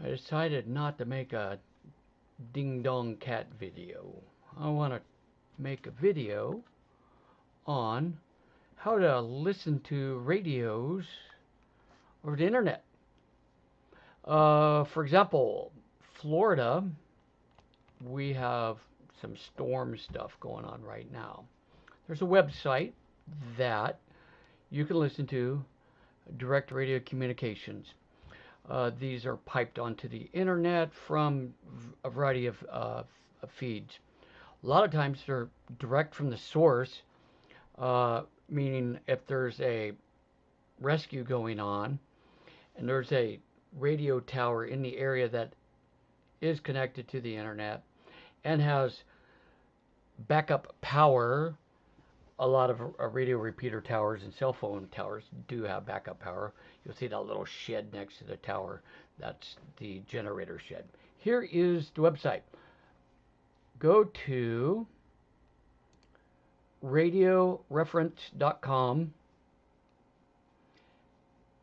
I decided not to make a ding dong cat video. I want to make a video on how to listen to radios over the internet. For example, Florida, we have some storm stuff going on right now. There's a website that you can listen to, direct radio communications. These are piped onto the internet from a variety of feeds. A lot of times they're direct from the source, meaning if there's a rescue going on and there's a radio tower in the area that is connected to the internet and has backup power. A lot of radio repeater towers and cell phone towers do have backup power. You'll see that little shed next to the tower. That's the generator shed. Here is the website. Go to radioreference.com.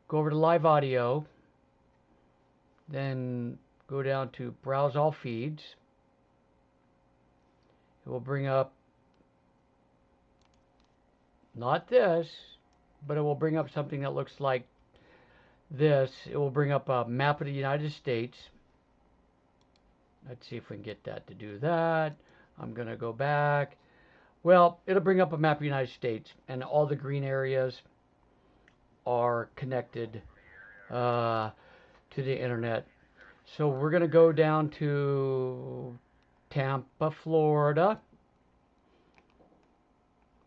Go over to live audio. Then go down to browse all feeds. It will bring up not this, but it will bring up something that looks like this. It will bring up a map of the United States. Let's see if we can get that to do that. I'm going to go back. Well, it'll bring up a map of the United States, and all the green areas are connected to the internet. So we're going to go down to Tampa, Florida.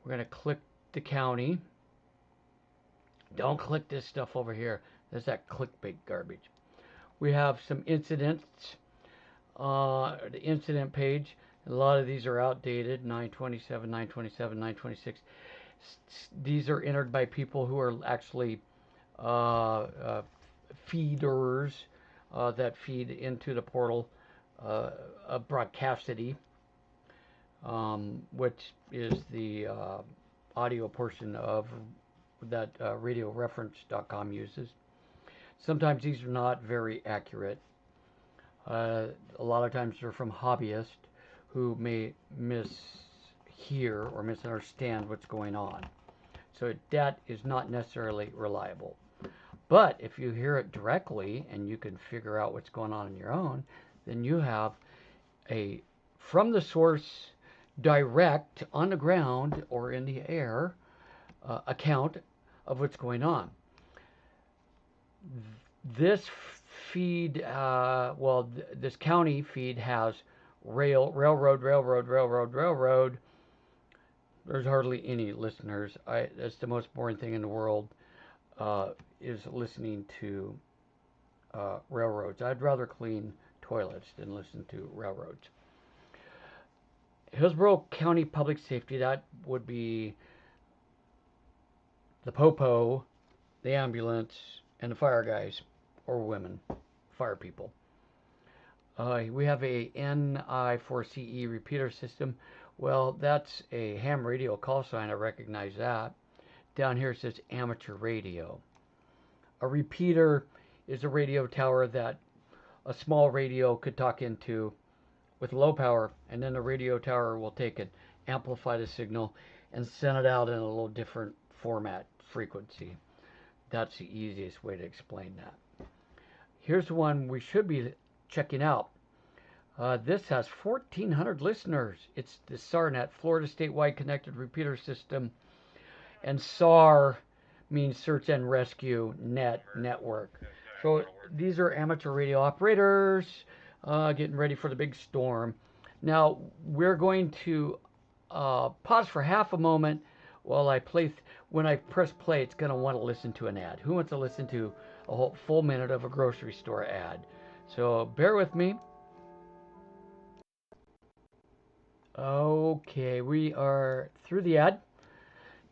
We're going to click the county. Don't click this stuff over here. There's that clickbait garbage. We have some incidents. The incident page. A lot of these are outdated. 927, 927, 926. These are entered by people who are actually feeders that feed into the portal of Broadcastity, which is the audio portion of that radioreference.com uses. Sometimes these are not very accurate. A lot of times they're from hobbyists who may mishear or misunderstand what's going on. So that is not necessarily reliable. But if you hear it directly and you can figure out what's going on your own, then you have a from the source direct on the ground or in the air account of what's going on. This feed, this county feed has railroad. There's hardly any listeners. That's the most boring thing in the world, is listening to railroads. I'd rather clean toilets than listen to railroads. Hillsborough County Public Safety, that would be the popo, the ambulance, and the fire guys or women, fire people. We have a NI4CE repeater system. Well, that's a ham radio call sign. I recognize that. Down here it says amateur radio. A repeater is a radio tower that a small radio could talk into with low power, and then the radio tower will take it, amplify the signal, and send it out in a little different format, frequency. That's the easiest way to explain that. Here's one we should be checking out. This has 1,400 listeners. It's the SARnet, Florida Statewide Connected Repeater System, and SAR means Search and Rescue Network. So these are amateur radio operators getting ready for the big storm. Now we're going to pause for half a moment while I play. When I press play, it's going to want to listen to an ad. Who wants to listen to a whole full minute of a grocery store ad? So bear with me. Okay, we are through the ad.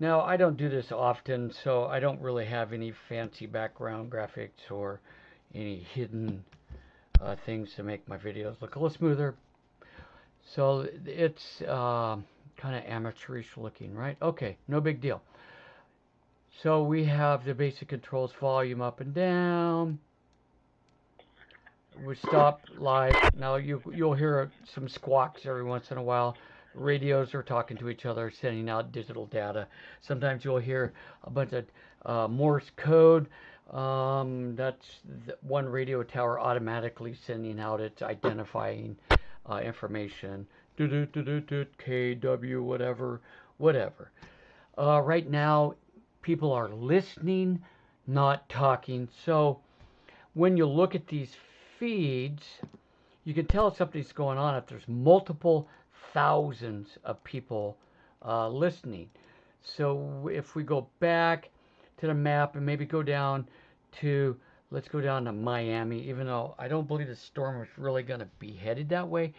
Now, I don't do this often, so I don't really have any fancy background graphics or any hidden things to make my videos look a little smoother. So it's kind of amateurish looking, right? Okay, no big deal. So we have the basic controls, volume up and down. we stop live. Now you'll hear some squawks every once in a while. Radios are talking to each other, sending out digital data. Sometimes you'll hear a bunch of Morse code. That's one radio tower automatically sending out its identifying information. KW, whatever, whatever. Right now, people are listening, not talking. So when you look at these feeds, you can tell something's going on if there's multiple thousands of people listening. So if we go back to the map and maybe go down to, let's go down to Miami, even though I don't believe the storm was really going to be headed that way,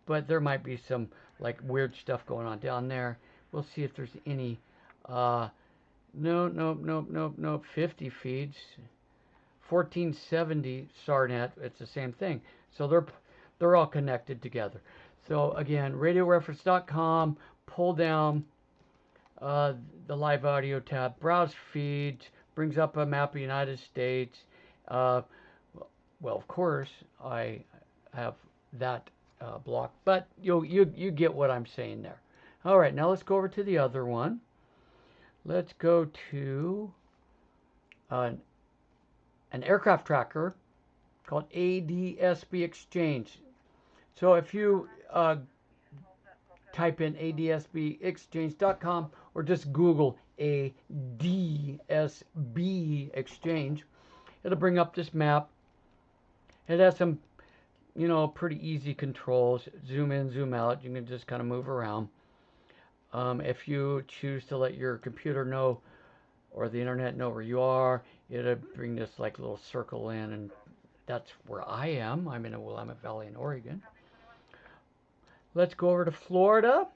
but there might be some like weird stuff going on down there. We'll see if there's any, no, 50 feeds. 1470 SARNet, it's the same thing. So they're all connected together. So again, radioreference.com, pull down the live audio tab, browse feeds, brings up a map of the United States. Well, of course, I have that blocked, but you get what I'm saying there. All right, now let's go over to the other one. Let's go to an aircraft tracker called ADSB Exchange. So if you type in adsbexchange.com or just Google ADSB Exchange, it'll bring up this map. It has some, pretty easy controls. Zoom in, zoom out. You can just kind of move around. If you choose to let your computer know or the internet know where you are, it'll bring this like little circle in, and that's where I am. I'm in a Willamette Valley in Oregon. Let's go over to Florida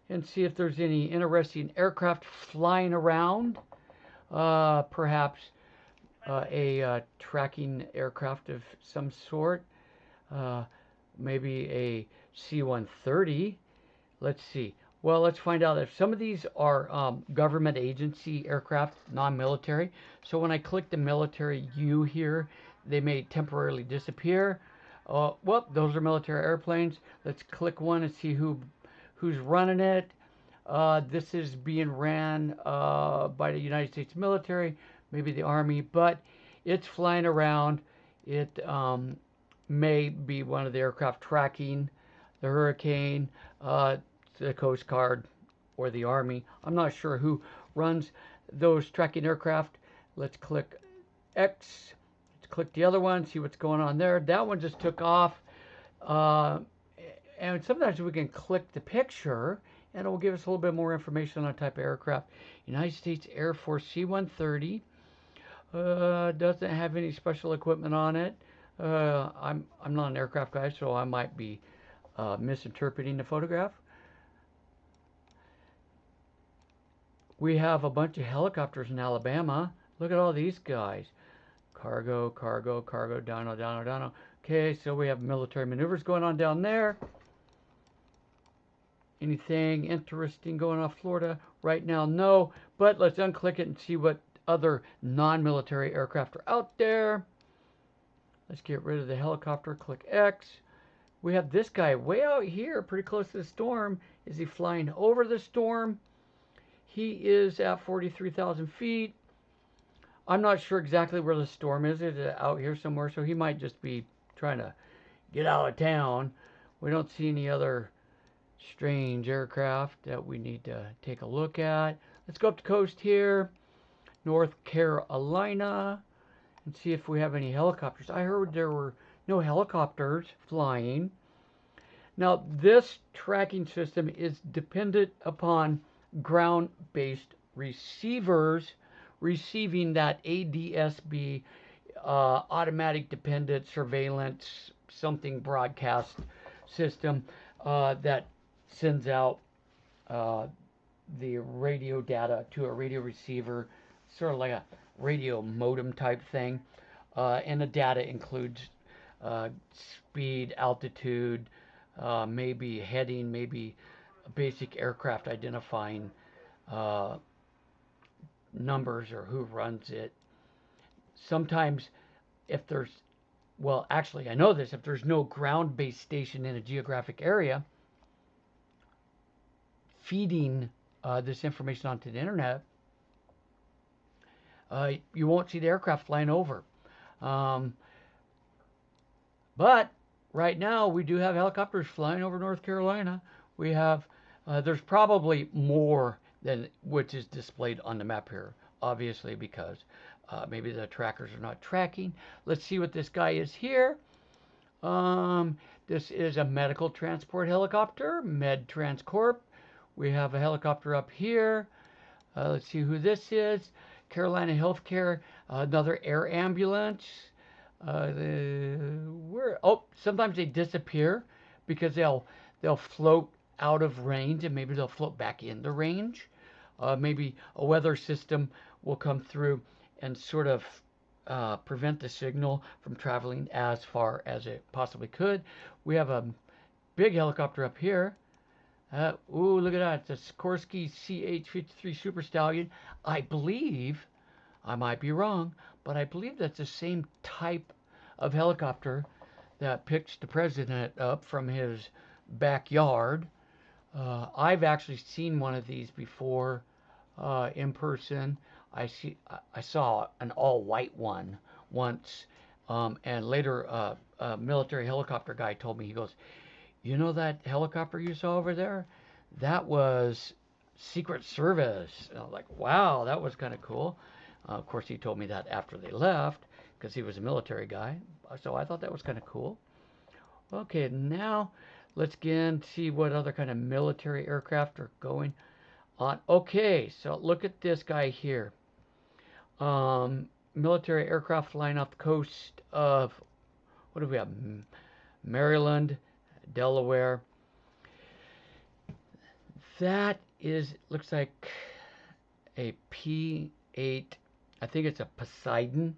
and see if there's any interesting aircraft flying around. Perhaps a tracking aircraft of some sort. Maybe a C-130. Let's see. Well, let's find out if some of these are government agency aircraft, non-military. So when I click the military U here, they may temporarily disappear. Well, those are military airplanes. Let's click one and see who's running it. This is being ran by the United States military, maybe the Army, but it's flying around. It may be one of the aircraft tracking the Hurricane, the Coast Guard, or the Army. I'm not sure who runs those tracking aircraft. Let's click X. Let's click the other one, see what's going on there. That one just took off. And sometimes we can click the picture and it will give us a little bit more information on the type of aircraft. United States Air Force C-130. Doesn't have any special equipment on it. I'm not an aircraft guy, so I might be misinterpreting the photograph. We have a bunch of helicopters in Alabama. Look at all these guys. Cargo, cargo, cargo, dyno, dyno, dyno. Okay, so we have military maneuvers going on down there. Anything interesting going off Florida right now? No, but let's unclick it and see what other non-military aircraft are out there. Let's get rid of the helicopter. Click X. We have this guy way out here, pretty close to the storm. Is he flying over the storm? He is at 43,000 feet. I'm not sure exactly where the storm is. It's out here somewhere, so he might just be trying to get out of town. We don't see any other strange aircraft that we need to take a look at. Let's go up the coast here, North Carolina, and see if we have any helicopters. I heard there were no helicopters flying. Now, this tracking system is dependent upon ground-based receivers receiving that ADSB, automatic dependent surveillance something broadcast system that sends out the radio data to a radio receiver, sort of like a radio modem type thing. And the data includes speed, altitude, maybe heading, maybe basic aircraft identifying numbers or who runs it. Sometimes if there's well, actually, I know this. If there's no ground-based station in a geographic area feeding this information onto the internet, you won't see the aircraft flying over. Um, but right now, we do have helicopters flying over North Carolina. We have, there's probably more than which is displayed on the map here, obviously, because maybe the trackers are not tracking. Let's see what this guy is here. This is a medical transport helicopter, Med Transcorp. We have a helicopter up here. Let's see who this is. Carolina Healthcare, another air ambulance. Sometimes they disappear because they'll float out of range and maybe they'll float back into range. Maybe a weather system will come through and sort of prevent the signal from traveling as far as it possibly could. We have a big helicopter up here. Ooh, look at that. It's a Sikorsky CH-53 Super Stallion. I believe, I might be wrong, but I believe that's the same type of helicopter that picked the president up from his backyard. I've actually seen one of these before in person. I saw an all-white one once, and later a military helicopter guy told me, he goes, you know that helicopter you saw over there? That was Secret Service. And I was like, wow, that was kind of cool. Of course, he told me that after they left because he was a military guy. So I thought that was kind of cool. Okay, now let's again see what other kind of military aircraft are going on. Okay, so look at this guy here. Military aircraft flying off the coast of, what do we have? Maryland, Delaware. That looks like a P-8. I think it's a Poseidon.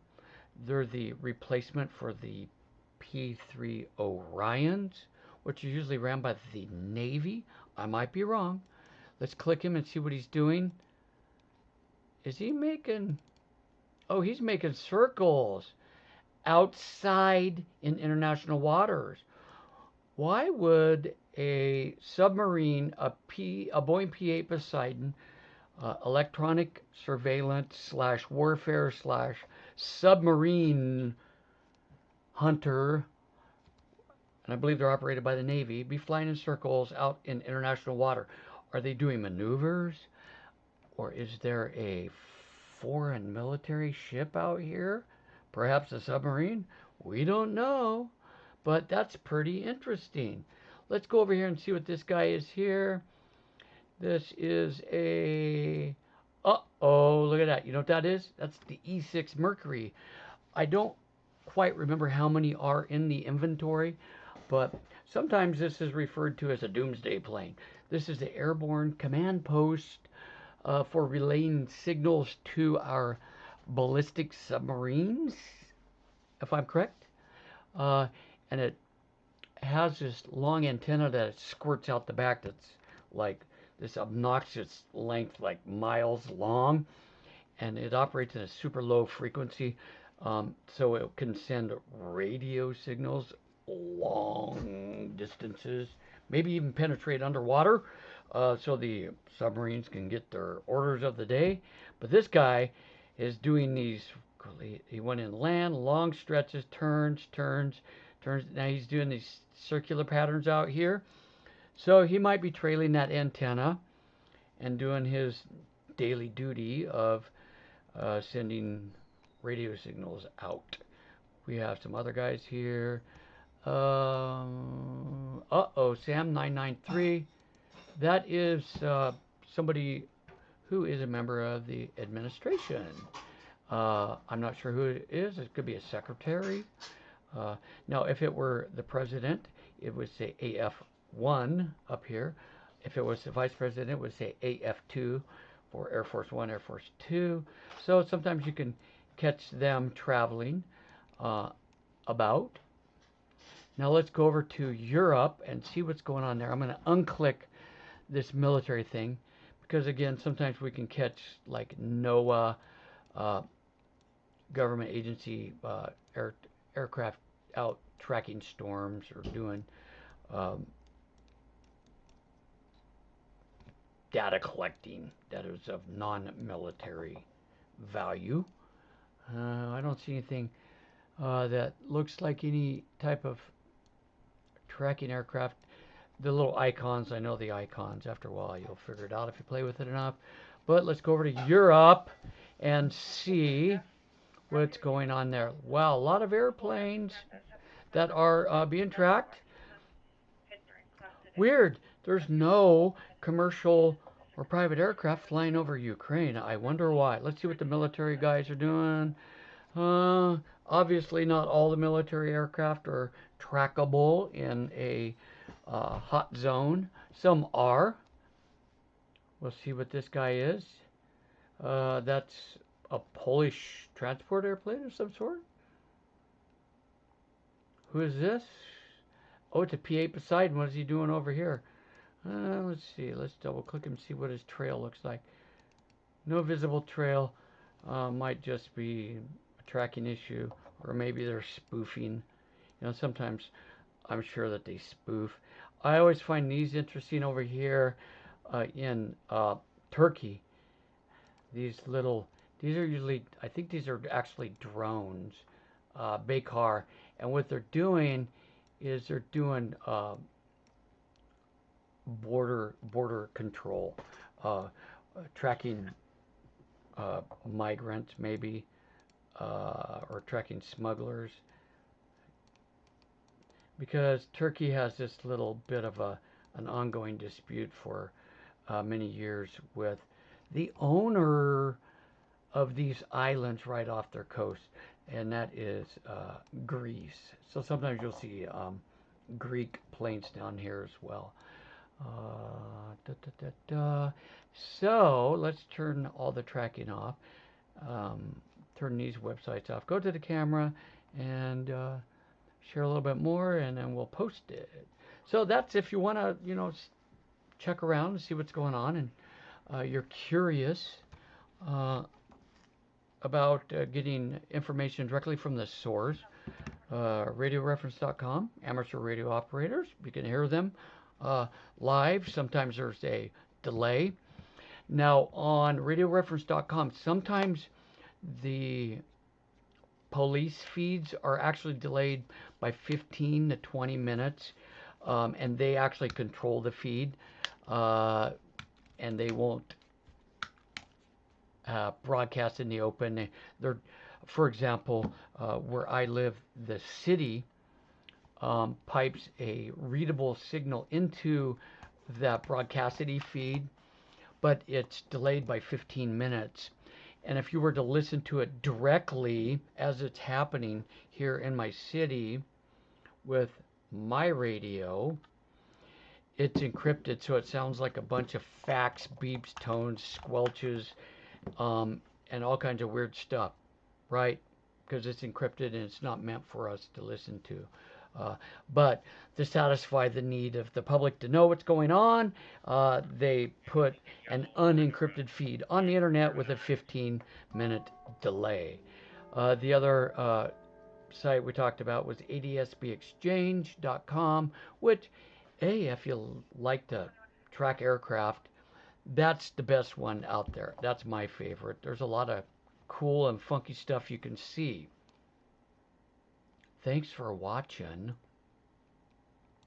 They're the replacement for the P-3 Orions, which are usually ran by the Navy. I might be wrong. Let's click him and see what he's doing. Is he making... Oh, he's making circles outside in international waters. Why would a submarine, a Boeing P-8 Poseidon, electronic surveillance slash warfare slash submarine hunter, and I believe they're operated by the Navy, be flying in circles out in international water? Are they doing maneuvers? Or is there a foreign military ship out here? Perhaps a submarine? We don't know. But that's pretty interesting. Let's go over here and see what this guy is here. This is a... Uh-oh, look at that. You know what that is? That's the E6 Mercury. I don't quite remember how many are in the inventory, but sometimes this is referred to as a doomsday plane. This is the airborne command post for relaying signals to our ballistic submarines, if I'm correct. And it has this long antenna that squirts out the back that's like this obnoxious length, like miles long, and it operates at a super low frequency, so it can send radio signals long distances, maybe even penetrate underwater, so the submarines can get their orders of the day. But this guy is doing these, he went in land, long stretches, turns. Now he's doing these circular patterns out here. So he might be trailing that antenna and doing his daily duty of sending radio signals out. We have some other guys here. Sam 993. That is somebody who is a member of the administration. I'm not sure who it is. It could be a secretary. Now, if it were the president, it would say AF1 up here. If it was the vice president, it would say AF2 for Air Force One, Air Force Two. So sometimes you can catch them traveling about. Now let's go over to Europe and see what's going on there. I'm going to unclick this military thing because, again, sometimes we can catch like NOAA, government agency aircraft out tracking storms or doing um, data collecting that is of non-military value. I don't see anything that looks like any type of tracking aircraft. The little icons, I know the icons. After a while, you'll figure it out if you play with it enough. But let's go over to Europe and see what's going on there. Wow, a lot of airplanes that are being tracked. Weird. There's no commercial or private aircraft flying over Ukraine. I wonder why. Let's see what the military guys are doing. Obviously, not all the military aircraft are trackable in a hot zone. Some are. We'll see what this guy is. That's a Polish transport airplane of some sort. Who is this? Oh, it's a P-8 Poseidon. What is he doing over here? Let's see. Let's double click him and see what his trail looks like. No visible trail. Might just be a tracking issue, or maybe they're spoofing. You know, sometimes I'm sure that they spoof. I always find these interesting over here in Turkey. These are usually, I think these are actually drones, Bakar, and what they're doing is they're doing border control, tracking migrants maybe, or tracking smugglers, because Turkey has this little bit of an ongoing dispute for many years with the owner of these islands right off their coast, and that is Greece. So sometimes you'll see Greek planes down here as well. Da, da, da, da. So let's turn all the tracking off. Turn these websites off. Go to the camera and share a little bit more, and then we'll post it. So that's if you want to, check around and see what's going on, and you're curious about getting information directly from the source. RadioReference.com, amateur radio operators. You can hear them live. Sometimes there's a delay. Now on RadioReference.com, sometimes the police feeds are actually delayed by 15 to 20 minutes, and they actually control the feed, and they won't broadcast in the open. They're, for example, where I live, the city pipes a readable signal into that broadcastity feed, but it's delayed by 15 minutes. And if you were to listen to it directly as it's happening here in my city with my radio, it's encrypted, so it sounds like a bunch of fax, beeps, tones, squelches, and all kinds of weird stuff, right? Because it's encrypted and it's not meant for us to listen to. But to satisfy the need of the public to know what's going on, they put an unencrypted feed on the internet with a 15-minute delay. The other site we talked about was adsbexchange.com, which, hey, if you like to track aircraft, that's the best one out there. That's my favorite. There's a lot of cool and funky stuff you can see. Thanks for watching.